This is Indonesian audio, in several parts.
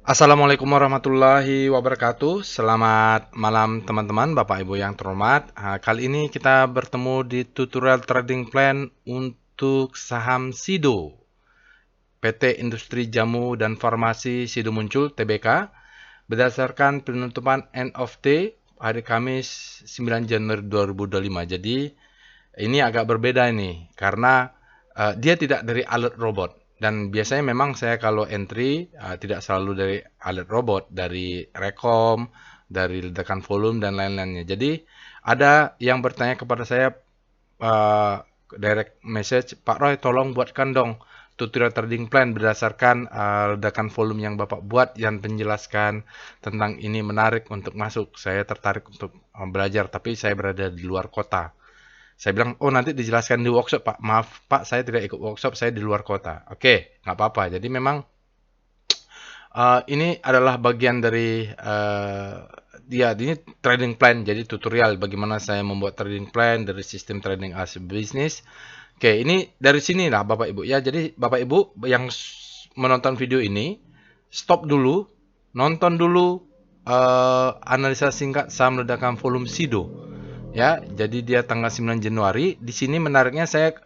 Assalamualaikum warahmatullahi wabarakatuh. Selamat malam teman-teman, Bapak Ibu yang terhormat. Kali ini kita bertemu di tutorial trading plan untuk saham Sido. PT Industri Jamu dan Farmasi Sido Muncul Tbk berdasarkan penutupan end of day hari Kamis 9 Januari 2025. Jadi ini agak berbeda ini karena dia tidak dari alert robot. Dan biasanya memang saya kalau entry tidak selalu dari alert robot, dari rekom, dari ledakan volume dan lain-lainnya. Jadi ada yang bertanya kepada saya direct message, Pak Roy tolong buatkan dong tutorial trading plan berdasarkan ledakan volume yang Bapak buat yang menjelaskan tentang ini menarik untuk masuk. Saya tertarik untuk belajar tapi saya berada di luar kota. Saya bilang, oh nanti dijelaskan di workshop Pak. Maaf Pak, saya tidak ikut workshop, saya di luar kota. Oke, nggak apa-apa. Jadi memang ini adalah bagian dari ini trading plan. Jadi tutorial bagaimana saya membuat trading plan dari sistem trading as business. Oke, ini dari sini lah Bapak Ibu ya. Jadi Bapak Ibu yang menonton video ini, stop dulu, nonton dulu analisa singkat saham ledakan volume Sido. Ya, jadi dia tanggal 9 Januari. Di sini menariknya saya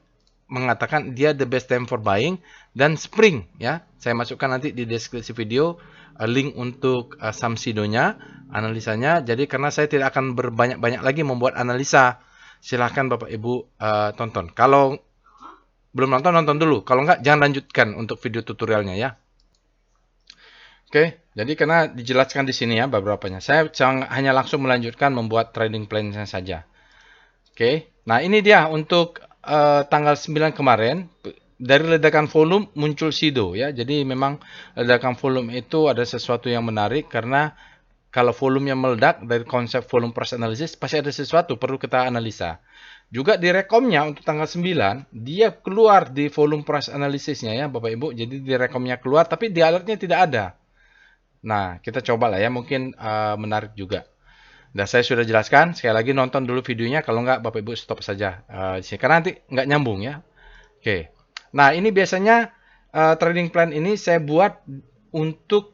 mengatakan dia the best time for buying dan spring ya. Saya masukkan nanti di deskripsi video link untuk Samsidonya, analisanya. Jadi karena saya tidak akan berbanyak-banyak lagi membuat analisa, silahkan Bapak Ibu tonton. Kalau belum nonton, nonton dulu. Kalau enggak, jangan lanjutkan untuk video tutorialnya ya. Oke, jadi karena dijelaskan di sini ya beberapanya. Saya hanya langsung melanjutkan membuat trading plan-nya saja. Oke, nah ini dia untuk tanggal 9 kemarin dari ledakan volume muncul Sido ya. Jadi memang ledakan volume itu ada sesuatu yang menarik karena kalau volumenya meledak dari konsep volume price analysis pasti ada sesuatu perlu kita analisa. Juga di rekomnya untuk tanggal 9 dia keluar di volume price analysisnya ya Bapak Ibu. Jadi di rekomnya keluar tapi di alertnya tidak ada. Nah, kita coba lah ya, mungkin menarik juga. Dan saya sudah jelaskan, sekali lagi nonton dulu videonya, kalau nggak Bapak Ibu stop saja di sini. Karena nanti nggak nyambung ya. Oke. Nah, ini biasanya trading plan ini saya buat untuk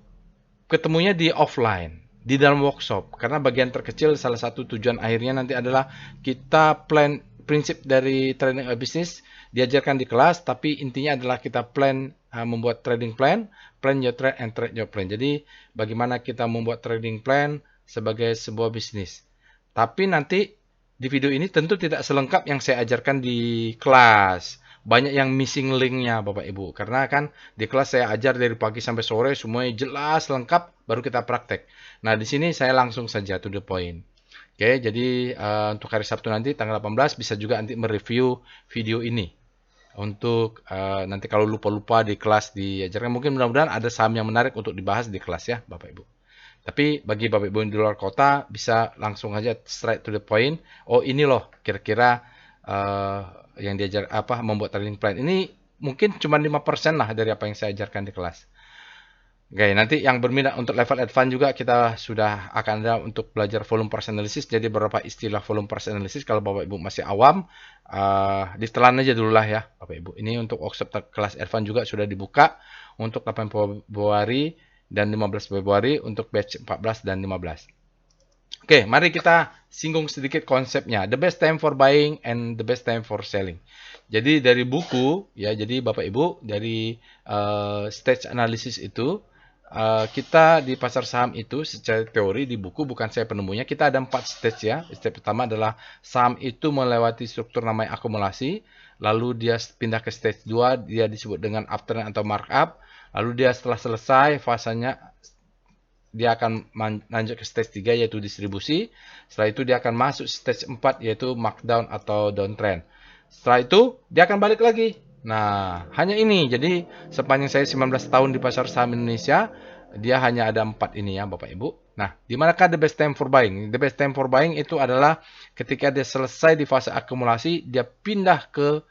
ketemunya di offline, di dalam workshop. Karena bagian terkecil salah satu tujuan akhirnya nanti adalah kita plan prinsip dari trading business diajarkan di kelas, tapi intinya adalah kita plan membuat trading plan, plan your trade and trade your plan. Jadi bagaimana kita membuat trading plan sebagai sebuah bisnis. Tapi nanti di video ini tentu tidak selengkap yang saya ajarkan di kelas. Banyak yang missing linknya Bapak Ibu. Karena kan di kelas saya ajar dari pagi sampai sore semuanya jelas lengkap baru kita praktek. Nah di sini saya langsung saja to the point. Oke, jadi untuk hari Sabtu nanti tanggal 18 bisa juga nanti mereview video ini. Untuk nanti kalau lupa-lupa di kelas diajarkan mungkin mudah-mudahan ada saham yang menarik untuk dibahas di kelas ya Bapak Ibu. Tapi bagi Bapak Ibu yang di luar kota bisa langsung aja straight to the point. Oh ini loh kira-kira yang diajar apa membuat trading plan. Ini mungkin cuma 5% lah dari apa yang saya ajarkan di kelas. Oke, nanti yang berminat untuk level advance juga kita sudah akan ada untuk belajar volume price analysis. Jadi beberapa istilah volume price analysis kalau Bapak Ibu masih awam, ditelan aja dulu lah ya Bapak Ibu. Ini untuk workshop kelas advance juga sudah dibuka untuk 8 Februari dan 15 Februari untuk batch 14 dan 15. Oke, mari kita singgung sedikit konsepnya. The best time for buying and the best time for selling. Jadi dari buku, ya, jadi Bapak Ibu dari stage analysis itu kita di pasar saham itu secara teori di buku bukan saya penemunya. Kita ada 4 stage ya. Step pertama adalah saham itu melewati struktur namanya akumulasi. Lalu dia pindah ke stage 2, dia disebut dengan uptrend atau markup. Lalu dia setelah selesai fasanya dia akan lanjut ke stage 3 yaitu distribusi. Setelah itu dia akan masuk stage 4 yaitu markdown atau downtrend. Setelah itu dia akan balik lagi. Nah, hanya ini. Jadi sepanjang saya 19 tahun di pasar saham Indonesia, dia hanya ada 4 ini ya Bapak Ibu. Nah, di manakah the best time for buying? The best time for buying itu adalah ketika dia selesai di fase akumulasi, dia pindah ke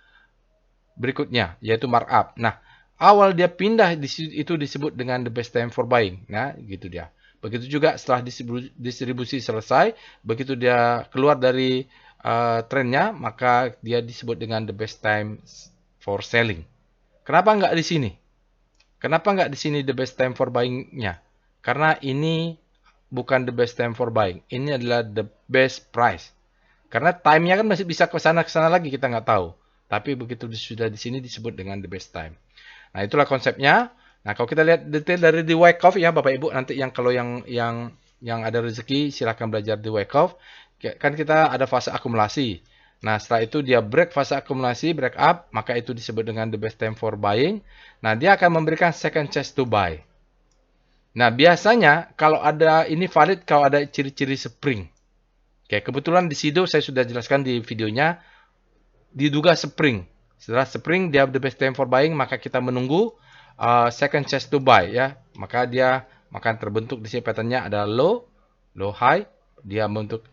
berikutnya yaitu markup. Nah, awal dia pindah itu disebut dengan the best time for buying. Nah, gitu dia. Begitu juga setelah distribusi selesai, begitu dia keluar dari trennya, maka dia disebut dengan the best time for selling. Kenapa nggak di sini? Kenapa nggak di sini the best time for buying-nya? Karena ini bukan the best time for buying. Ini adalah the best price. Karena time-nya kan masih bisa ke sana lagi, kita nggak tahu. Tapi begitu sudah di sini disebut dengan the best time. Nah, itulah konsepnya. Nah, kalau kita lihat detail dari di Wyckoff ya Bapak Ibu, nanti kalau yang ada rezeki silahkan belajar di Wyckoff. Kan kita ada fase akumulasi. Nah, setelah itu dia break fase akumulasi, break up, maka itu disebut dengan the best time for buying. Nah, dia akan memberikan second chance to buy. Nah, biasanya kalau ada ini valid kalau ada ciri-ciri spring. Oke, kebetulan di situ saya sudah jelaskan di videonya, diduga spring. Setelah spring dia the best time for buying, maka kita menunggu second chance to buy ya. Maka dia akan terbentuk di sini patternnya ada low, low high, dia membentuk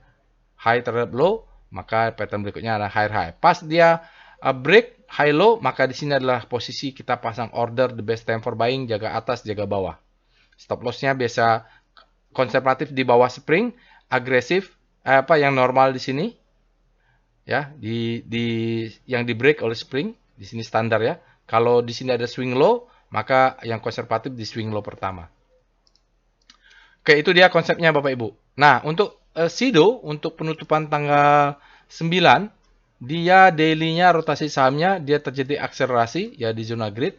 high terhadap low, maka pattern berikutnya adalah high high. Pas dia break high low, maka di sini adalah posisi kita pasang order the best time for buying, jaga atas, jaga bawah. Stop loss-nya biasa konservatif di bawah spring, agresif yang normal di sini ya, yang di break oleh spring, di sini standar ya. Kalau di sini ada swing low, maka yang konservatif di swing low pertama. Oke, itu dia konsepnya Bapak Ibu. Nah, untuk Sido, untuk penutupan tanggal 9, dia daily-nya rotasi sahamnya dia terjadi akselerasi ya di zona grid.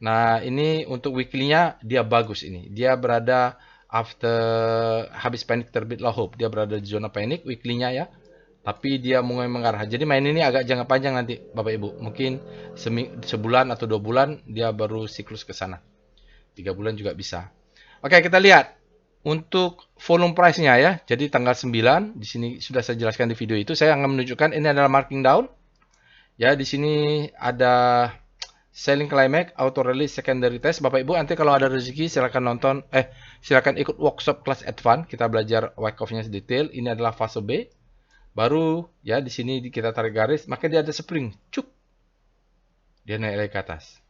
Nah, ini untuk weekly-nya dia bagus ini. Dia berada after habis panik terbitlah hope. Dia berada di zona panik weekly-nya ya. Tapi dia mulai mengarah. Jadi main ini agak jangka panjang nanti Bapak Ibu. Mungkin sebulan atau 2 bulan dia baru siklus ke sana. 3 bulan juga bisa. Oke, kita lihat untuk volume price-nya ya. Jadi tanggal 9 di sini sudah saya jelaskan di video itu. Saya akan menunjukkan ini adalah marking down. Ya, di sini ada selling climax, auto release, secondary test. Bapak Ibu nanti kalau ada rezeki silakan silakan ikut workshop kelas advance. Kita belajar Wyckoff-nya detail. Ini adalah fase B. Baru ya di sini kita tarik garis, maka dia ada spring, cuk. Dia naik lagi ke atas.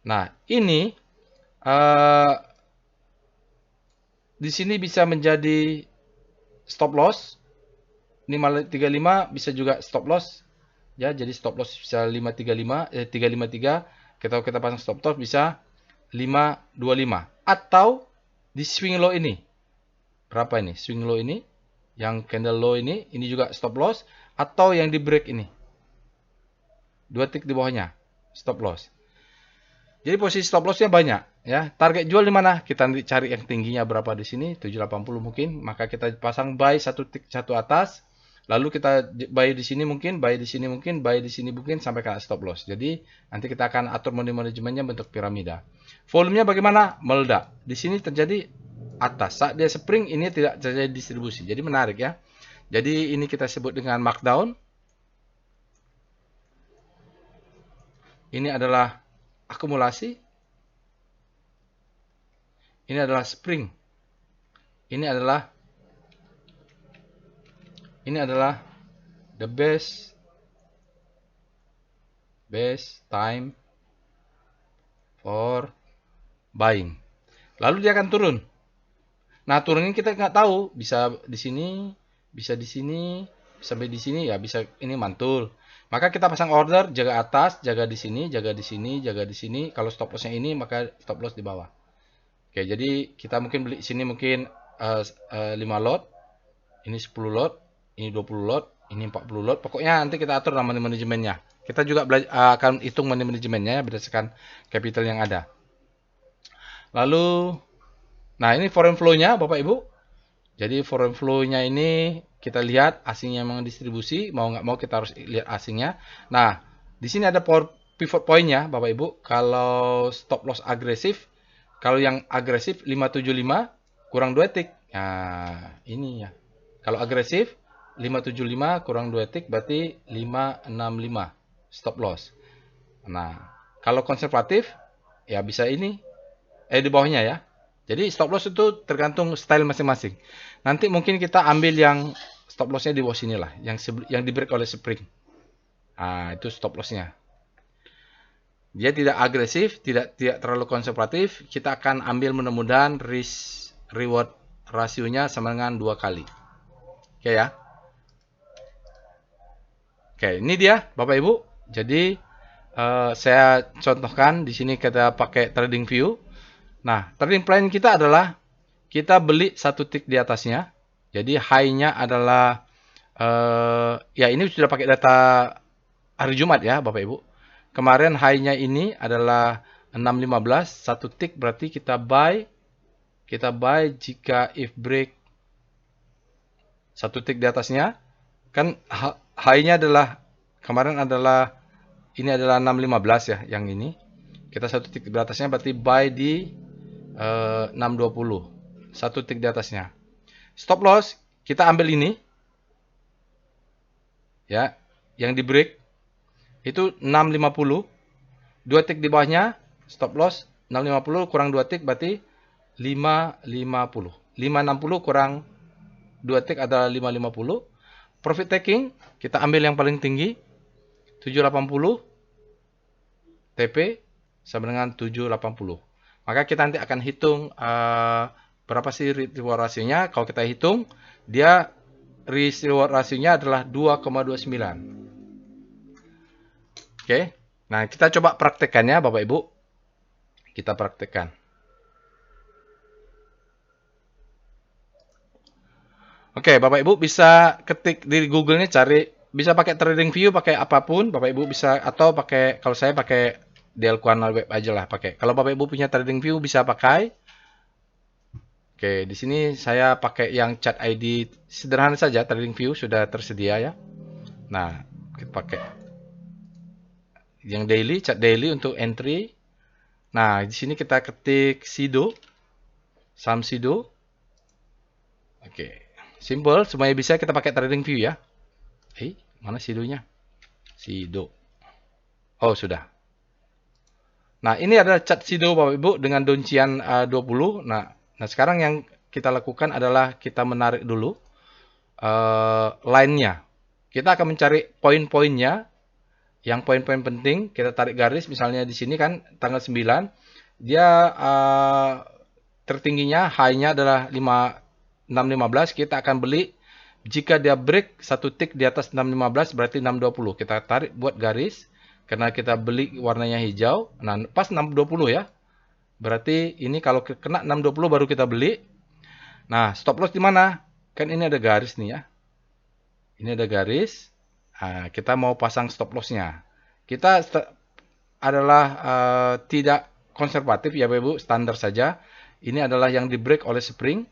Nah, ini di sini bisa menjadi stop loss. 535 bisa juga stop loss. Ya, jadi stop loss bisa 353. Kita pasang stop loss bisa 525 atau di swing low ini. Berapa ini? Swing low ini yang candle low ini juga stop loss atau yang di break ini. 2 tick di bawahnya stop loss. Jadi posisi stop lossnya banyak ya. Target jual di mana? Kita nanti cari yang tingginya berapa di sini, 780 mungkin, maka kita pasang buy 1 tick satu atas. Lalu kita buy di sini mungkin, buy di sini mungkin, buy di sini mungkin sampai ke stop loss. Jadi nanti kita akan atur manajemennya bentuk piramida. Volumenya bagaimana? Meledak. Di sini terjadi atas. Saat dia spring ini tidak terjadi distribusi. Jadi menarik ya. Jadi ini kita sebut dengan markdown. Ini adalah akumulasi. Ini adalah spring. Ini adalah the best time for buying. Lalu dia akan turun. Nah, turunnya kita nggak tahu, bisa di sini, bisa di sini, sampai di sini ya, bisa ini mantul. Maka kita pasang order, jaga atas, jaga di sini, jaga di sini, jaga di sini. Kalau stop lossnya ini, maka stop loss di bawah. Oke, jadi kita mungkin beli sini mungkin 5 lot, ini 10 lot, ini 20 lot, ini 40 lot. Pokoknya nanti kita atur nama manajemennya. Kita juga akan hitung manajemennya berdasarkan capital yang ada. Lalu, nah ini foreign flow-nya Bapak Ibu. Jadi foreign flow-nya ini kita lihat asingnya memang distribusi, mau nggak mau kita harus lihat asingnya. Nah, di sini ada pivot point-nya Bapak Ibu. Kalau stop loss agresif, kalau yang agresif 575 kurang 2 tick. Nah, ini ya. Kalau agresif 575 kurang 2 tick berarti 565 stop loss. Nah, kalau konservatif ya bisa ini di bawahnya ya. Jadi stop loss itu tergantung style masing-masing. Nanti mungkin kita ambil yang stop lossnya di bawah sini lah, yang di break oleh spring. Nah, itu stop lossnya. Dia tidak agresif, tidak terlalu konservatif. Kita akan ambil mudah-mudahan risk reward rasionya sama dengan 2 kali. Oke ya. Oke, ini dia Bapak Ibu. Jadi saya contohkan di sini kita pakai trading view. Nah, trading plan kita adalah kita beli satu tick di atasnya. Jadi high-nya adalah ya ini sudah pakai data hari Jumat ya Bapak Ibu. Kemarin high-nya ini adalah 6.15, satu tick berarti kita buy jika if break satu tick di atasnya. Kan high-nya adalah kemarin adalah ini adalah 6.15 ya, yang ini. Kita satu tick di atasnya berarti buy di 6.20. Satu tick di atasnya. Stop loss kita ambil ini. Ya, yang di break itu 6.50. Dua tick di bawahnya stop loss 6.50 kurang 2 tick berarti 5.50. 5.60 kurang 2 tick adalah 5.50. Profit taking kita ambil yang paling tinggi 7.80. TP sama dengan 7.80. Maka kita nanti akan hitung berapa sih reward rasionya. Kalau kita hitung, dia risk reward rasionya adalah 2,29. Oke. Nah, kita coba praktekannya Bapak Ibu. Kita praktekkan. Oke, Bapak Ibu bisa ketik di Google-nya, cari, bisa pakai TradingView, pakai apapun, Bapak Ibu bisa, atau pakai, kalau saya pakai Del Quanal Web aja lah pakai. Kalau Bapak Ibu punya TradingView bisa pakai. Oke, di sini saya pakai yang Chat ID sederhana saja, TradingView sudah tersedia ya. Nah, kita pakai yang daily, Chat daily untuk entry. Nah, di sini kita ketik Sido, saham Sido. Oke. Simple, semuanya bisa kita pakai TradingView ya. Mana Sidonya? Sido. Oh, sudah. Nah, ini adalah chart Sido Bapak Ibu dengan doncian 20. Nah, sekarang yang kita lakukan adalah kita menarik dulu line-nya. Kita akan mencari poin-poinnya. Yang poin-poin penting, kita tarik garis. Misalnya di sini kan tanggal 9. Dia tertingginya, high-nya adalah 6.15, kita akan beli jika dia break satu tick di atas 6.15 berarti 6.20. Kita tarik buat garis karena kita beli warnanya hijau. Nah, pas 6.20 ya. Berarti ini kalau kena 6.20 baru kita beli. Nah, stop loss di mana? Kan ini ada garis nih ya. Ini ada garis. Nah, kita mau pasang stop loss-nya. Kita adalah tidak konservatif ya Bapak Ibu, standar saja. Ini adalah yang di break oleh spring.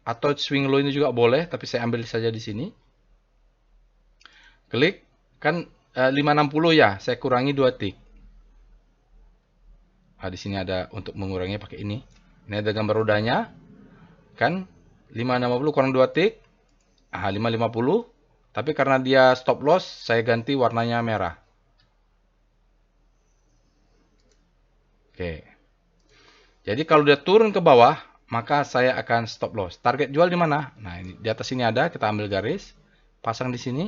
Atau swing low ini juga boleh, tapi saya ambil saja di sini. Klik, kan 560 ya, saya kurangi 2 tick. Nah, di sini ada untuk mengurangi pakai ini. Ini ada gambar rodanya. Kan 560 kurang 2 tick. 550. Tapi karena dia stop loss, saya ganti warnanya merah. Oke. Jadi kalau dia turun ke bawah, maka saya akan stop loss. Target jual di mana? Nah, ini di atas sini ada, kita ambil garis, pasang di sini.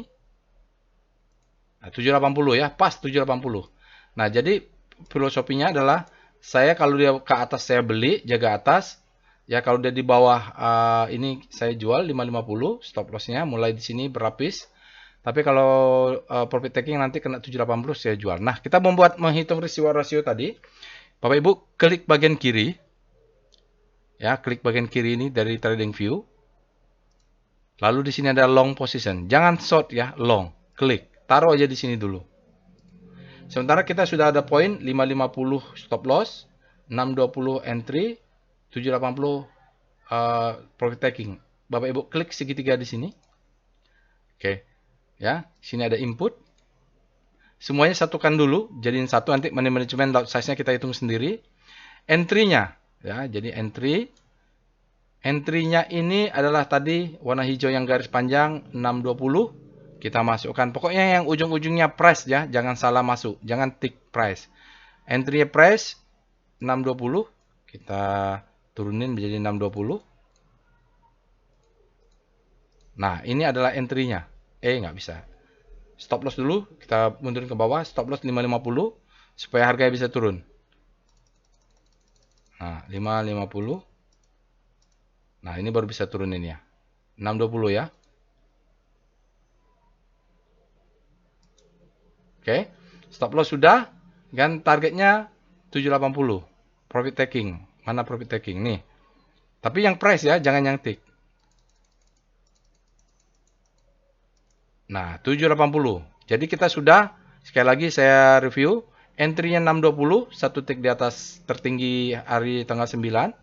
Nah, 780 ya, pas 780. Nah, jadi filosofinya adalah saya kalau dia ke atas saya beli, jaga atas. Ya kalau dia di bawah ini saya jual 550, stop loss-nya mulai di sini berlapis. Tapi kalau profit taking nanti kena 780 saya jual. Nah, kita menghitung reward ratio tadi. Bapak Ibu klik bagian kiri. Ya, klik bagian kiri ini dari TradingView. Lalu di sini ada long position. Jangan short ya, long. Klik. Taruh aja di sini dulu. Sementara kita sudah ada poin 550 stop loss, 620 entry, 780 profit taking. Bapak Ibu klik segitiga di sini. Oke. Ya, sini ada input. Semuanya satukan dulu, jadiin satu, nanti money management lot size-nya kita hitung sendiri. Entry-nya ya, jadi entry-nya ini adalah tadi warna hijau yang garis panjang 620. Kita masukkan. Pokoknya yang ujung-ujungnya price ya, jangan salah masuk, jangan tick price. Entry price 620. Kita turunin menjadi 620. Nah, ini adalah entry-nya. Nggak bisa. Stop loss dulu, kita mundurin ke bawah, stop loss 550 supaya harganya bisa turun. Nah, 550. Nah, ini baru bisa turunin ya. 620 ya. Oke. Stop loss sudah. Dan targetnya 780. Profit taking. Mana profit taking? Nih. Tapi yang price ya, jangan yang tick. Nah, 780. Jadi kita sudah, sekali lagi saya review, entry-nya 620, satu tick di atas tertinggi hari tanggal 9.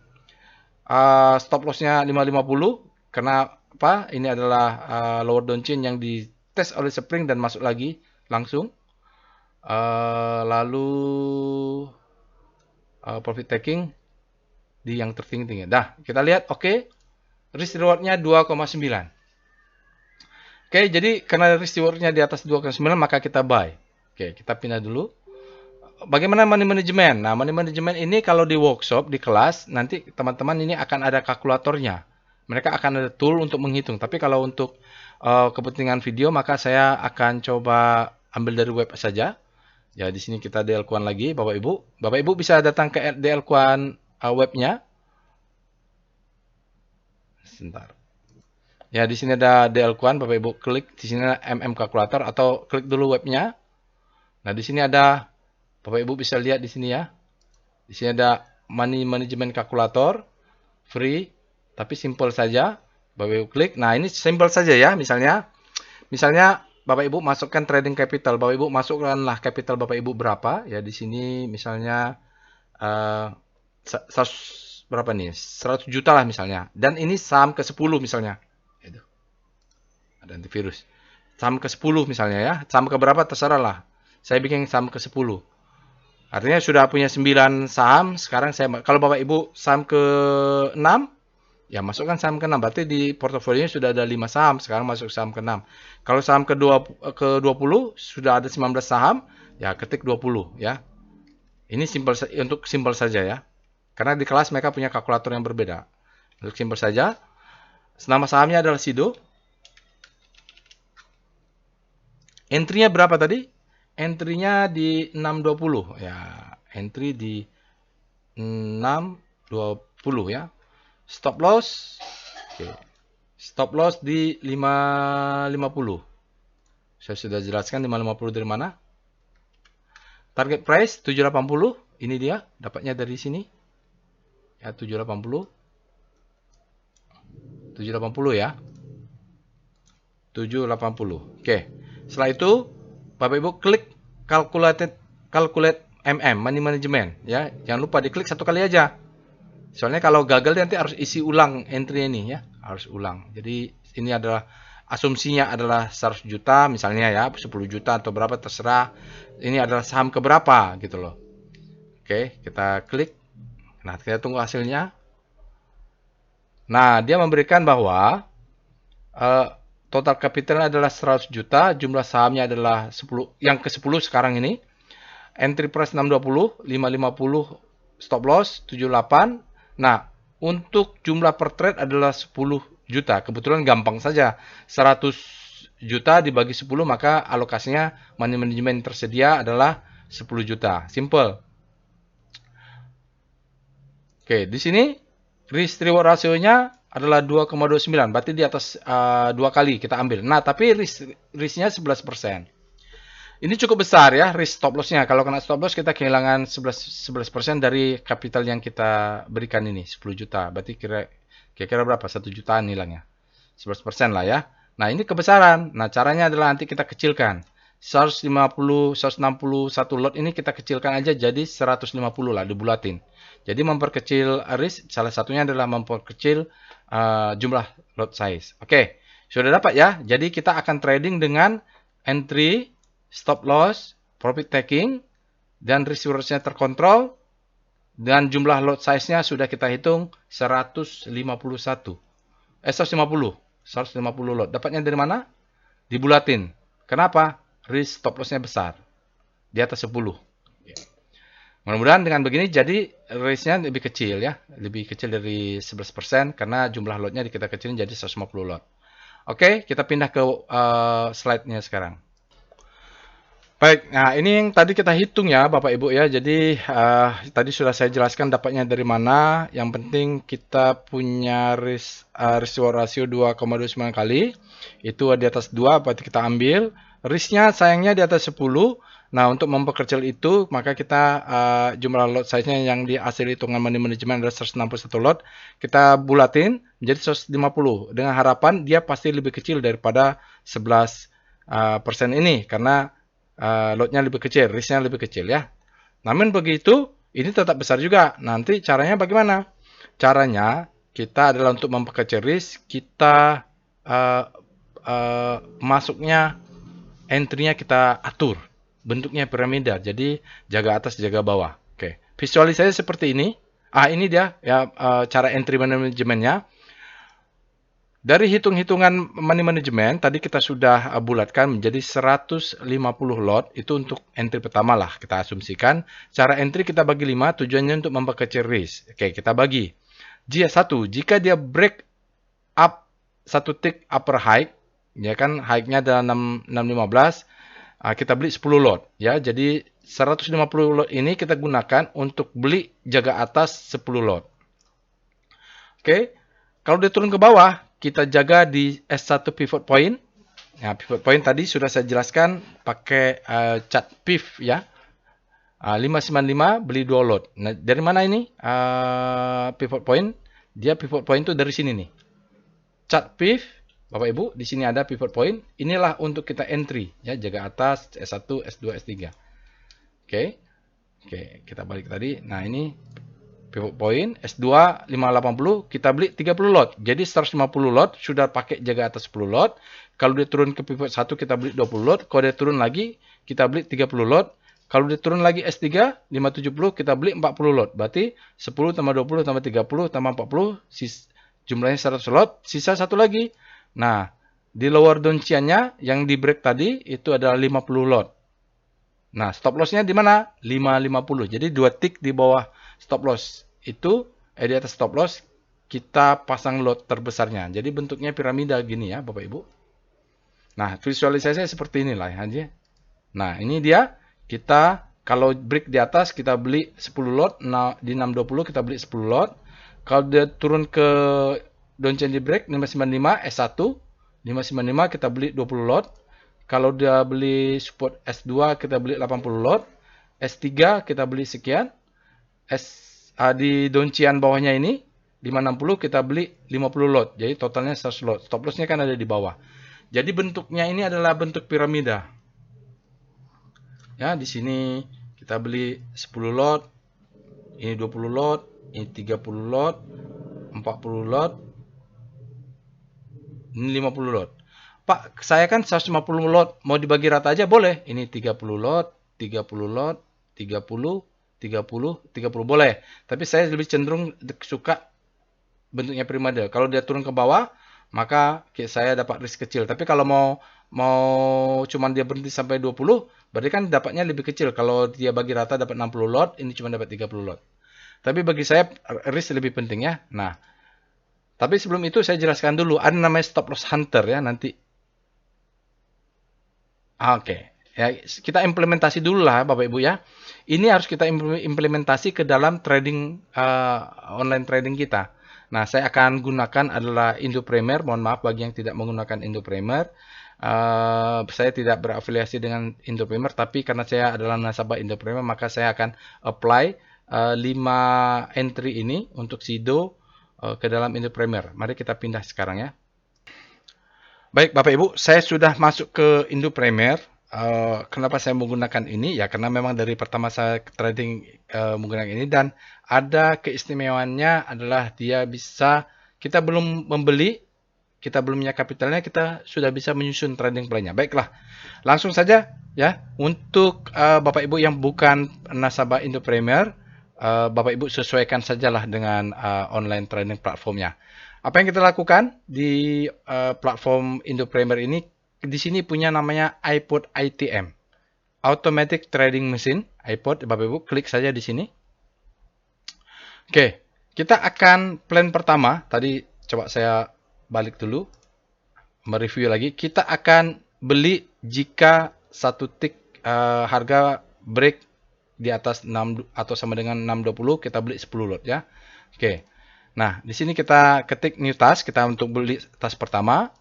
Stop loss-nya 550, karena apa? Ini adalah lower downtrend yang dites oleh Spring dan masuk lagi langsung. Lalu profit taking di yang tertinggi. Dah, kita lihat, oke. Risk reward-nya 2,9. Oke, jadi karena risk reward-nya di atas 2,9 maka kita buy. Oke, kita pindah dulu. Bagaimana money management? Nah, money management ini kalau di workshop, di kelas, nanti teman-teman ini akan ada kalkulatornya. Mereka akan ada tool untuk menghitung. Tapi kalau untuk kepentingan video, maka saya akan coba ambil dari web saja. Ya, di sini kita DL Kuan lagi, Bapak Ibu. Bapak Ibu bisa datang ke DL Kuan webnya. Sebentar. Ya, di sini ada DL Kuan, Bapak Ibu klik di sini MM kalkulator atau klik dulu webnya. Nah, di sini ada Bapak Ibu bisa lihat di sini ya. Di sini ada money management calculator free, tapi simple saja. Bapak Ibu klik. Nah, ini simple saja ya. Misalnya Bapak Ibu masukkan trading capital. Bapak Ibu masukkanlah capital Bapak Ibu berapa? Ya di sini misalnya berapa nih? 100 juta lah misalnya. Dan ini saham ke-10 misalnya. Itu. Ada antivirus. Saham ke-10 misalnya ya. Saham ke berapa terserah lah. Saya bikin saham ke-10. Artinya sudah punya 9 saham, sekarang kalau Bapak Ibu saham ke-6, ya masukkan saham ke-6. Berarti di portofolionya sudah ada 5 saham, sekarang masuk saham ke-6. Kalau saham ke-20 sudah ada 19 saham, ya ketik 20 ya. Ini untuk simpel saja ya. Karena di kelas mereka punya kalkulator yang berbeda. Untuk simpel saja, nama sahamnya adalah Sido. Entry-nya berapa tadi? Entry-nya di 620 ya. Entry di 620 ya. Stop loss. Oke. Stop loss di 550. Saya sudah jelaskan 550 dari mana. Target price 780. Ini dia, dapatnya dari sini. Ya, 780. 780 ya. 780. Oke. Setelah itu Bapak Ibu klik calculate MM, money management ya. Jangan lupa diklik satu kali aja. Soalnya kalau gagal nanti harus isi ulang entry ini ya, harus ulang. Jadi ini adalah asumsinya adalah 100 juta misalnya ya, 10 juta atau berapa terserah. Ini adalah saham ke berapa gitu loh. Oke, kita klik. Nah, kita tunggu hasilnya. Nah, dia memberikan bahwa total capitalnya adalah 100 juta, jumlah sahamnya adalah 10, yang ke-10 sekarang ini. Entry price 620, 550 stop loss 78. Nah, untuk jumlah per trade adalah 10 juta. Kebetulan gampang saja. 100 juta dibagi 10 maka alokasinya money management tersedia adalah 10 juta. Simple. Oke, di sini risk reward rasionya adalah 2,29, berarti di atas 2 kali kita ambil. Nah, tapi risknya 11%. Ini cukup besar ya, risk stop loss-nya. Kalau kena stop loss, kita kehilangan 11% dari kapital yang kita berikan ini, 10 juta. Berarti kira-kira berapa? 1 jutaan hilangnya. 11% lah ya. Nah, ini kebesaran. Nah, caranya adalah nanti kita kecilkan. 150, 161 lot ini kita kecilkan aja jadi 150 lah, dibulatin. Jadi memperkecil risk, salah satunya adalah memperkecil jumlah lot size. Oke, sudah dapat ya. Jadi kita akan trading dengan entry, stop loss, profit taking, dan risk reward-nya terkontrol, dan jumlah lot size-nya sudah kita hitung 150 lot. Dapatnya dari mana? Dibulatin. Kenapa? Risk stop loss-nya besar. Di atas 10. Mudah-mudahan dengan begini jadi risk-nya lebih kecil ya. Lebih kecil dari 11% karena jumlah lot-nya kita kecilin jadi 150 lot. Oke, kita pindah ke slide-nya sekarang. Baik, nah ini yang tadi kita hitung ya Bapak Ibu ya. Jadi tadi sudah saya jelaskan dapatnya dari mana. Yang penting kita punya risk reward ratio 2,29 kali. Itu di atas 2 berarti kita ambil. Risknya sayangnya di atas 10. Nah, untuk memperkecil itu, maka kita jumlah lot size-nya yang di hasil hitungan money management adalah 161 lot. Kita bulatin menjadi 150 dengan harapan dia pasti lebih kecil daripada 11% ini karena lotnya lebih kecil, risk-nya lebih kecil ya. Namun begitu, ini tetap besar juga. Nanti caranya bagaimana? Caranya kita adalah untuk memperkecil risk, kita masuknya entry-nya kita atur. Bentuknya piramida, jadi jaga atas, jaga bawah. Oke, visualisasi seperti ini. Ini dia ya cara entry manajemennya. Dari hitung-hitungan money management, tadi kita sudah bulatkan menjadi 150 lot. Itu untuk entry pertama lah, kita asumsikan. Cara entry kita bagi 5, tujuannya untuk memperkecil risk. Oke, kita bagi. Jika dia break up satu tick upper high, ya kan high-nya adalah 615, kita beli 10 lot. Ya, jadi 150 lot ini kita gunakan untuk beli jaga atas 10 lot. Oke, kalau dia turun ke bawah, kita jaga di S1 pivot point. Nah, pivot point tadi sudah saya jelaskan pakai chart PIV ya. 595 beli 2 lot. Nah, dari mana ini pivot point? Dia pivot point itu dari sini nih. Chart PIV, Bapak Ibu, di sini ada pivot point. Inilah untuk kita entry ya, jaga atas S1, S2, S3. Oke. Oke, kita balik tadi. Nah, ini pivot point S2 580 kita beli 30 lot. Jadi 150 lot sudah pakai jaga atas 10 lot. Kalau dia turun ke pivot 1 kita beli 20 lot. Kalau dia turun lagi kita beli 30 lot. Kalau dia turun lagi S3 570 kita beli 40 lot. Berarti 10 tambah 20 tambah 30 tambah 40 jumlahnya 100 lot. Sisa satu lagi. Nah, di lower downsiannya yang di break tadi itu adalah 50 lot. Nah, stop loss-nya di mana? 550. Jadi 2 tick di bawah stop loss. Itu di atas stop loss kita pasang lot terbesarnya. Jadi bentuknya piramida gini ya, Bapak Ibu. Nah, visualisasinya seperti inilah ya. Nah, ini dia. Kita kalau break di atas kita beli 10 lot, nah, di 620 kita beli 10 lot. Kalau dia turun ke downtrend di break 595 S1, 595 kita beli 20 lot. Kalau dia beli support S2 kita beli 80 lot. S3 kita beli sekian. Di doncian bawahnya ini 560 kita beli 50 lot. Jadi totalnya 100 lot. Stop loss-nya kan ada di bawah. Jadi bentuknya ini adalah bentuk piramida. Ya, di sini kita beli 10 lot, ini 20 lot, ini 30 lot, 40 lot, ini 50 lot. Pak, saya kan 150 lot, mau dibagi rata aja boleh. Ini 30 lot, 30 lot, 30, 30, 30 boleh. Tapi saya lebih cenderung suka bentuknya piramida. Kalau dia turun ke bawah, maka saya dapat risk kecil. Tapi kalau mau cuman dia berhenti sampai 20, berarti kan dapatnya lebih kecil. Kalau dia bagi rata dapat 60 lot, ini cuma dapat 30 lot. Tapi bagi saya risk lebih penting ya. Nah, tapi sebelum itu saya jelaskan dulu, ada namanya stop loss hunter ya nanti. Oke. Ya, kita implementasi dulu lah Bapak Ibu ya. Ini harus kita implementasi ke dalam trading online trading kita. Nah, saya akan gunakan adalah Indoprimer. Mohon maaf bagi yang tidak menggunakan Indoprimer. Saya tidak berafiliasi dengan Indoprimer, tapi karena saya adalah nasabah Indoprimer, maka saya akan apply 5 entry ini untuk SIDO ke dalam Indoprimer. Mari kita pindah sekarang ya. Baik Bapak Ibu, saya sudah masuk ke Indoprimer. Kenapa saya menggunakan ini? Ya karena memang dari pertama saya trading menggunakan ini dan ada keistimewaannya adalah dia bisa, kita belum membeli, kita belum punya kapitalnya, kita sudah bisa menyusun trading plan-nya. Baiklah, langsung saja ya. Untuk Bapak Ibu yang bukan nasabah Indoprimer, Bapak Ibu sesuaikan sajalah dengan online trading platformnya. Apa yang kita lakukan di platform Indoprimer ini, di sini punya namanya iPod ITM, Automatic Trading Machine. iPod, Bapak Ibu klik saja di sini. Oke, kita akan plan pertama. Tadi coba saya balik dulu, mereview lagi. Kita akan beli jika satu tick harga break di atas 6 atau sama dengan 620, kita beli 10 lot ya. Oke. Nah, di sini kita ketik new task, kita untuk beli task pertama.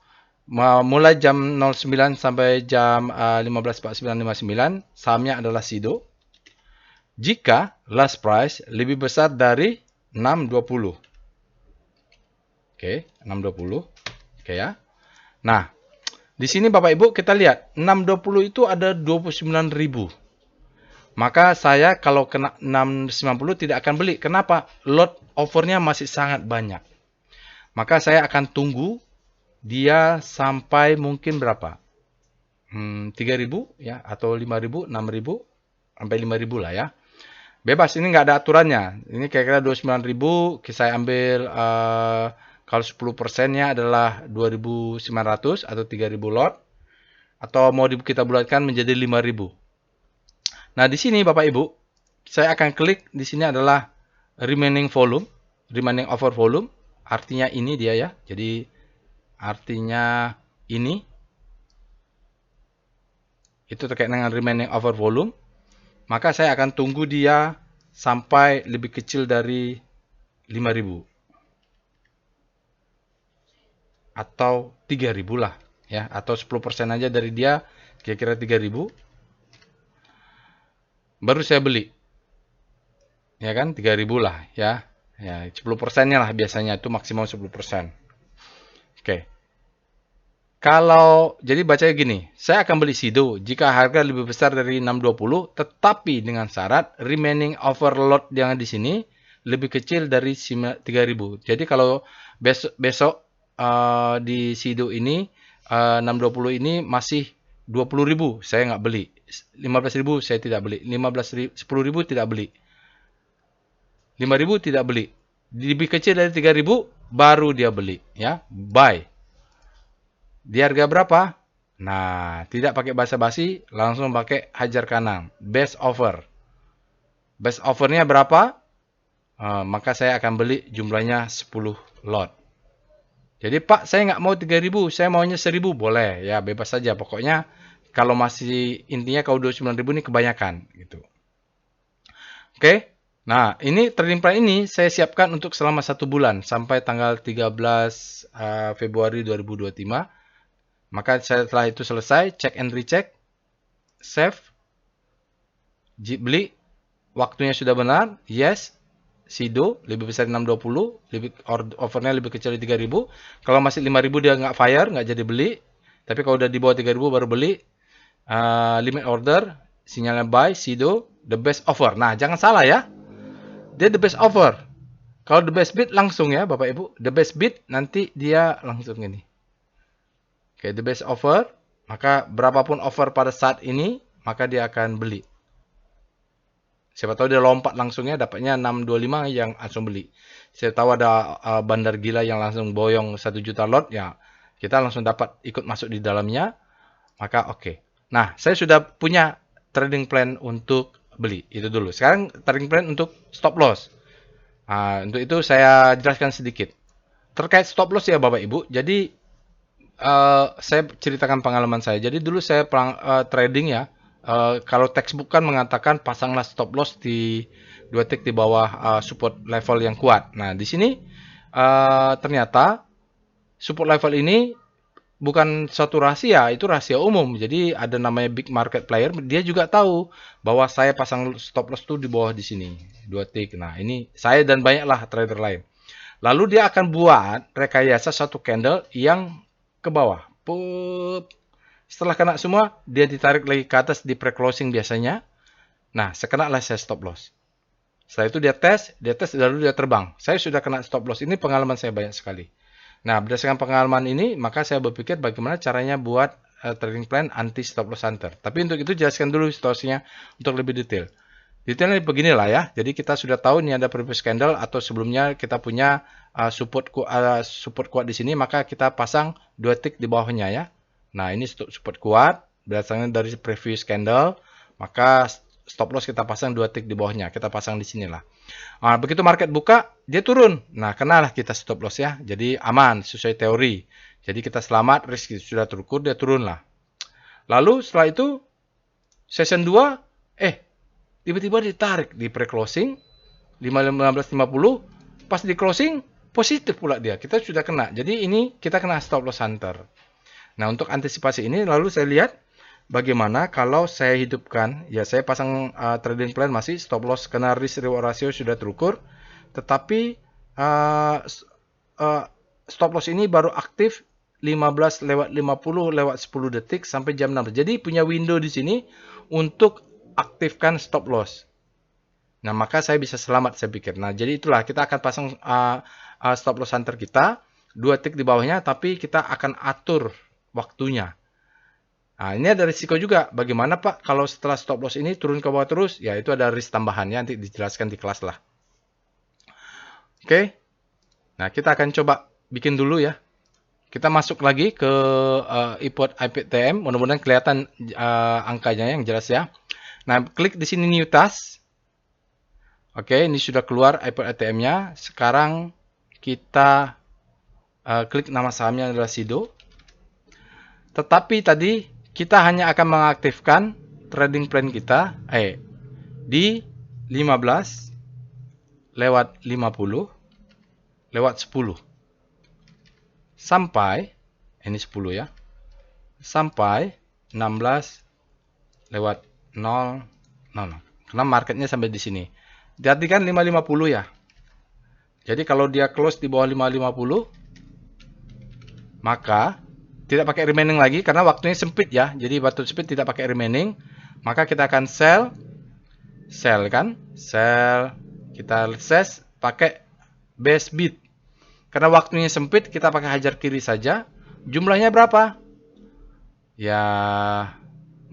Mulai jam 09 sampai jam 15.4959 sahamnya adalah Sido. Jika last price lebih besar dari 6.20. Oke, 6.20. Oke ya. Nah, di sini Bapak Ibu kita lihat 6.20 itu ada 29.000. Maka saya kalau kena 6.90 tidak akan beli. Kenapa? Lot offernya masih sangat banyak. Maka saya akan tunggu dia sampai mungkin berapa? 3.000 ya, atau 5.000, 6.000, sampai 5.000 lah ya. Bebas, ini nggak ada aturannya. Ini kira-kira 29.000, saya ambil kalau 10%-nya adalah 2.900 atau 3.000 lot. Atau mau kita bulatkan menjadi 5.000. Nah, di sini Bapak Ibu, saya akan klik di sini adalah remaining volume, remaining offer volume. Artinya ini dia ya. Jadi artinya ini. Itu terkait dengan remaining offer volume. Maka saya akan tunggu dia sampai lebih kecil dari 5.000 atau 3.000 lah ya, atau 10% aja dari dia, kira-kira 3.000 baru saya beli. Ya kan, 3.000 lah ya. Ya, 10%-nya lah biasanya, itu maksimum 10%. Oke. Kalau jadi bacanya gini, saya akan beli Sido jika harga lebih besar dari 6.20, tetapi dengan syarat remaining overload yang di sini lebih kecil dari 3.000. Jadi kalau besok di Sido ini 6.20 ini masih 20.000, saya nggak beli. 15.000 saya tidak beli. 10.000 tidak beli. 5.000 tidak beli. Lebih kecil dari 3.000 baru dia beli ya. Buy. Di harga berapa? Nah, tidak pakai basa-basi, langsung pakai hajar kanan. Best offer. Best offernya berapa? Maka saya akan beli jumlahnya 10 lot. Jadi Pak, saya nggak mau 3.000, saya maunya 1.000. Boleh, ya bebas saja. Pokoknya kalau masih intinya kalau 29.000 ini kebanyakan. Gitu. Oke, nah ini trading plan ini saya siapkan untuk selama 1 bulan. Sampai tanggal 13 Februari 2025. Maka setelah itu selesai, check and recheck, save, beli, waktunya sudah benar, yes, Sido, lebih besar 620, offernya lebih kecil dari 3.000. Kalau masih 5.000 dia nggak fire, nggak jadi beli. Tapi kalau udah di bawah 3.000 baru beli. Limit order, sinyalnya buy, Sido, the best offer. Nah, jangan salah ya. Dia the best offer. Kalau the best bid langsung ya Bapak Ibu. The best bid nanti dia langsung ini. Oke, the best offer, maka berapapun offer pada saat ini, maka dia akan beli. Siapa tahu dia lompat langsungnya, dapatnya 625 yang langsung beli. Saya tahu ada bandar gila yang langsung boyong 1 juta lot, ya kita langsung dapat ikut masuk di dalamnya, maka oke. Nah, saya sudah punya trading plan untuk beli, itu dulu. Sekarang trading plan untuk stop loss. Untuk itu saya jelaskan sedikit. Terkait stop loss ya Bapak Ibu, jadi saya ceritakan pengalaman saya. Jadi dulu saya trading ya. Kalau textbook kan mengatakan pasanglah stop loss di 2 tick di bawah support level yang kuat. Nah, di sini ternyata support level ini bukan suatu rahasia, itu rahasia umum. Jadi ada namanya big market player, dia juga tahu bahwa saya pasang stop loss itu di bawah di sini, 2 tick. Nah, ini saya dan banyaklah trader lain. Lalu dia akan buat rekayasa satu candle yang ke bawah. Pup. Setelah kena semua, dia ditarik lagi ke atas di pre-closing biasanya. Nah, sekenalah saya stop loss. Setelah itu dia tes, lalu dia terbang. Saya sudah kena stop loss. Ini pengalaman saya banyak sekali. Nah, berdasarkan pengalaman ini, maka saya berpikir bagaimana caranya buat trading plan anti stop loss hunter. Tapi untuk itu jelaskan dulu situasinya untuk lebih detail. Detailnya beginilah ya. Jadi kita sudah tahu ini ada previous candle atau sebelumnya kita punya support kuat di sini, maka kita pasang 2 tick di bawahnya ya. Nah, ini support kuat berdasarkan dari previous candle, maka stop loss kita pasang 2 tick di bawahnya. Kita pasang di sinilah. Begitu market buka, dia turun. Nah, kenalah kita stop loss ya. Jadi aman sesuai teori. Jadi kita selamat, risk sudah terukur, dia turun lah. Lalu setelah itu session 2, tiba-tiba ditarik di pre-closing 15.50, pas di closing positif pula dia. Kita sudah kena. Jadi ini kita kena stop loss hunter. Nah, untuk antisipasi ini lalu saya lihat bagaimana kalau saya hidupkan, ya saya pasang trading plan masih stop loss karena risk reward ratio sudah terukur, tetapi uh, stop loss ini baru aktif 15:50 lewat 10 detik sampai jam 6. Jadi punya window di sini untuk aktifkan stop loss. Nah, maka saya bisa selamat saya pikir. Nah, jadi itulah kita akan pasang stop loss hunter kita 2 tick di bawahnya, tapi kita akan atur waktunya. Nah, ini ada risiko juga. Bagaimana Pak kalau setelah stop loss ini turun ke bawah terus? Ya, itu ada risk tambahannya, nanti dijelaskan di kelas lah. Oke. Nah, kita akan coba bikin dulu ya. Kita masuk lagi ke iPod IPTM. Mudah-mudahan kelihatan angkanya yang jelas ya. Nah, klik di sini New Task. Oke, ini sudah keluar iPod ATM-nya. Sekarang kita klik nama sahamnya adalah Sido. Tetapi tadi kita hanya akan mengaktifkan trading plan kita di 15:50 lewat 10 sampai ini 10 ya. Sampai 16:00. Karena marketnya sampai di sini. Jadi kan 5:50 ya. Jadi kalau dia close di bawah 5:50, maka tidak pakai remaining lagi karena waktunya sempit ya. Jadi waktu sempit tidak pakai remaining, maka kita akan sell kan? Sell, kita ses pakai best bid. Karena waktunya sempit, kita pakai hajar kiri saja. Jumlahnya berapa? Ya,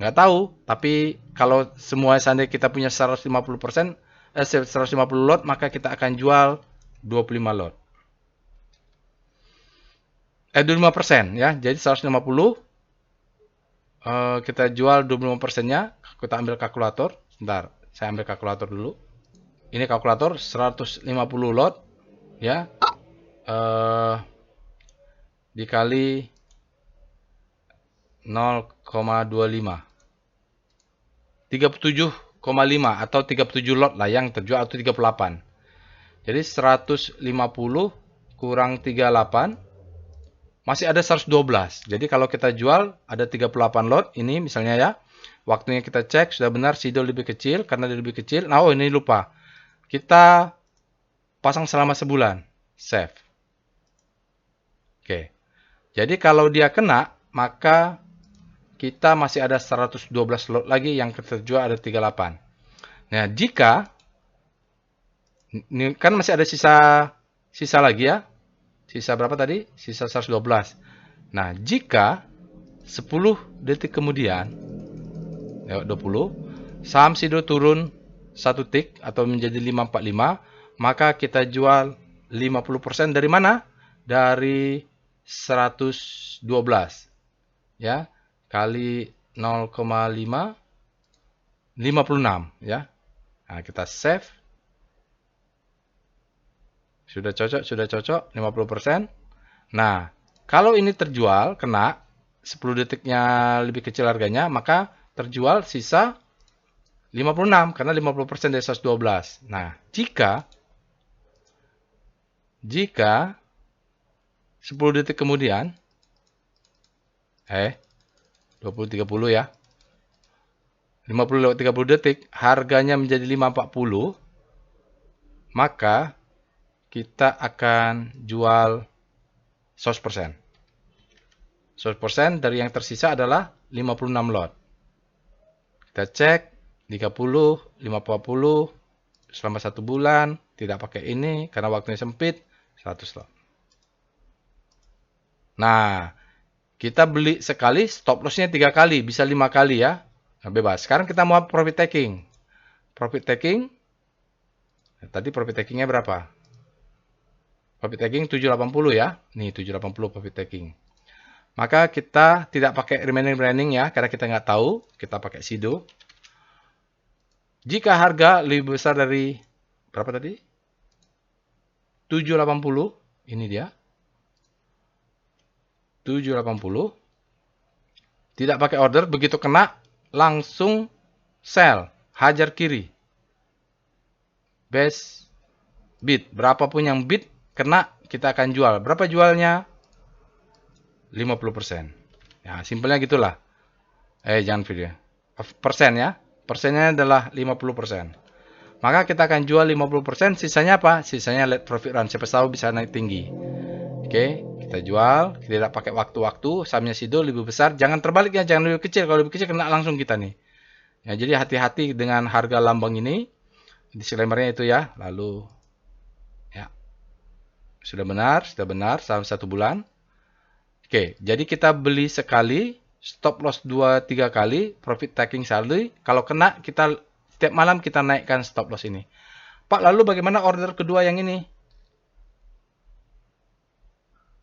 nggak tahu. Tapi kalau semua seandainya kita punya 150%, 150 lot, maka kita akan jual 25 lot. 25% ya. Jadi 150 kita jual 25%-nya. Kita ambil kalkulator. Bentar, saya ambil kalkulator dulu. Ini kalkulator 150 lot ya. Dikali 0,25. 37,5 atau 37 lot lah yang terjual atau 38. Jadi 150 kurang 38 masih ada 112. Jadi kalau kita jual ada 38 lot ini misalnya ya. Waktunya kita cek sudah benar Sido lebih kecil karena dia lebih kecil. Nah, ini lupa. Kita pasang selama sebulan. Save. Oke. Jadi kalau dia kena, maka kita masih ada 112 lot lagi yang terjual ada 38. Nah, jika ini kan masih ada sisa lagi ya. Sisa berapa tadi? Sisa 112. Nah, jika 10 detik kemudian 20 saham Sido turun 1 tick atau menjadi 545, maka kita jual 50% dari mana? Dari 112 ya kali 0,5 56 ya. Nah, kita save. Sudah cocok 50%. Nah, kalau ini terjual kena 10 detiknya lebih kecil harganya, maka terjual sisa 56 karena 50% dari 112. Nah, jika 10 detik kemudian 20-30 ya. 50 lewat 30 detik harganya menjadi 540, maka kita akan jual 100%. 100% dari yang tersisa adalah 56 lot. Kita cek 30, 50 selama 1 bulan, tidak pakai ini karena waktunya sempit, 100 lot. Nah, kita beli sekali, stop loss-nya 3 kali, bisa 5 kali ya. Nah, bebas. Sekarang kita mau profit taking. Profit taking, tadi profit taking-nya berapa? Profit taking 780 ya. Nih 780 profit taking. Maka kita tidak pakai remaining ya, karena kita nggak tahu. Kita pakai Sido. Jika harga lebih besar dari berapa tadi? 780, ini dia. 780. Tidak pakai order, begitu kena langsung sell, hajar kiri. Best bid, berapapun yang bid kena kita akan jual. Berapa jualnya? 50%. Ya, simpelnya gitulah. Jangan video. Persen ya. Persennya adalah 50%. Maka kita akan jual 50%, sisanya apa? Sisanya let profit run. Siapa tahu bisa naik tinggi. Oke, kita jual, tidak pakai waktu-waktu, sahamnya Sido lebih besar, jangan terbalik ya, jangan lebih kecil. Kalau lebih kecil kena langsung kita nih. Ya, jadi hati-hati dengan harga lambang ini. Disclaimer-nya itu ya. Lalu ya, sudah benar selama 1 bulan. Oke, jadi kita beli sekali, stop loss 2-3 kali, profit taking sekali. Kalau kena, kita setiap malam kita naikkan stop loss ini. Pak, lalu bagaimana order kedua yang ini?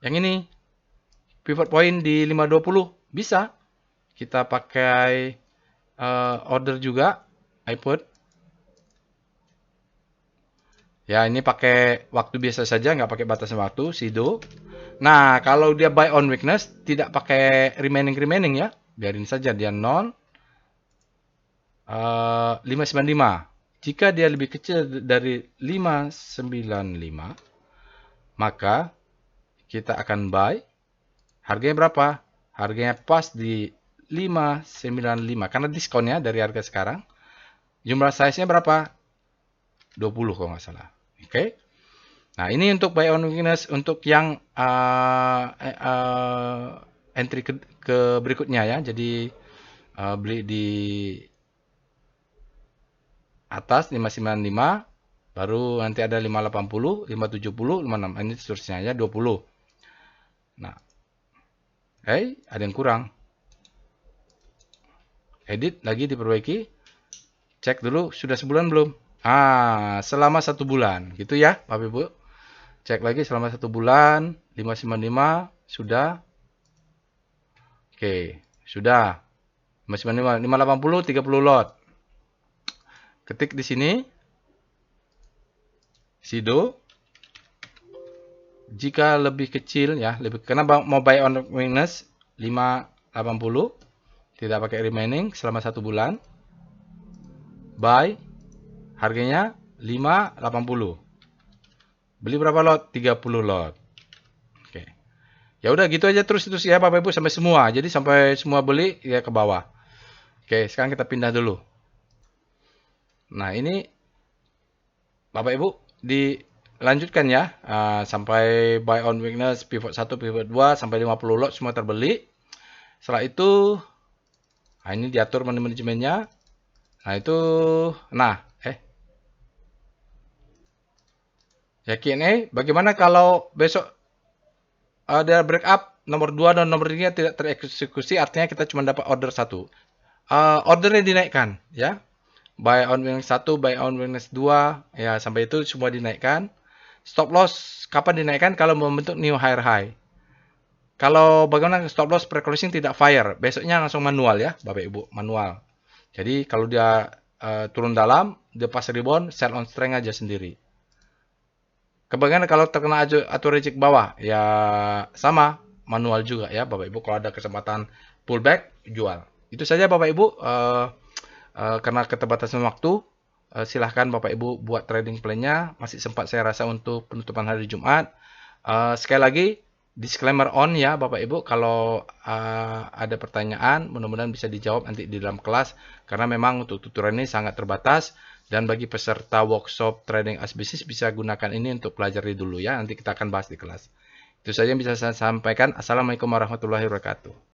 Yang ini, pivot point di 520, bisa. Kita pakai order juga, iPut. Ya, ini pakai waktu biasa saja, nggak pakai batasan waktu, Sido. Nah, kalau dia buy on weakness, tidak pakai remaining ya. Biarin saja dia 0. 595. Jika dia lebih kecil dari 595, maka kita akan buy. Harganya berapa? Harganya pas di 595 karena diskonnya dari harga sekarang. Jumlah size-nya berapa? 20 kalau nggak salah. Oke. Nah, ini untuk buy on weakness untuk yang entry ke berikutnya ya. Jadi beli di atas 595, baru nanti ada 580, 570, 56. Ini seterusnya ya 20. Nah, ada yang kurang. Edit lagi, diperbaiki. Cek dulu sudah sebulan belum? Selama 1 bulan gitu ya Bapak Ibu. Cek lagi selama 1 bulan, 595 sudah. Oke, sudah. 595, 580, 30 lot. Ketik di sini Sido. Jika lebih kecil ya, karena mau buy on weakness 580, tidak pakai remaining selama 1 bulan. Buy, harganya 580. Beli berapa lot? 30 lot. Oke. Ya udah gitu aja terus ya Bapak Ibu sampai semua. Jadi sampai semua beli ya ke bawah. Oke, sekarang kita pindah dulu. Nah, ini Bapak Ibu dilanjutkan ya sampai buy on weakness pivot 1, pivot 2 sampai 50 lot semua terbeli. Setelah itu ini diatur manajemennya. Nah, itu ya Q&A, bagaimana kalau besok ada break up nomor 2 dan nomor 3 tidak tereksekusi, artinya kita cuma dapat order 1. Ordernya dinaikkan ya. Buy on weakness 1, buy on weakness 2, ya sampai itu semua dinaikkan. Stop loss kapan dinaikkan? Kalau membentuk new higher high. Kalau bagaimana stop loss pre-closing tidak fire, besoknya langsung manual ya Bapak Ibu, manual. Jadi kalau dia turun dalam, dia pas rebound, sell on strength aja sendiri. Kebagian kalau terkena atau reject bawah, ya sama, manual juga ya Bapak Ibu. Kalau ada kesempatan pullback, jual. Itu saja Bapak Ibu. Karena keterbatasan waktu, silahkan Bapak Ibu buat trading plan-nya. Masih sempat saya rasa untuk penutupan hari Jumat. Sekali lagi, disclaimer on ya Bapak Ibu. Kalau ada pertanyaan, mudah-mudahan bisa dijawab nanti di dalam kelas. Karena memang untuk tutorial ini sangat terbatas. Dan bagi peserta workshop trading as business bisa gunakan ini untuk pelajari dulu ya. Nanti kita akan bahas di kelas. Itu saja yang bisa saya sampaikan. Assalamualaikum warahmatullahi wabarakatuh.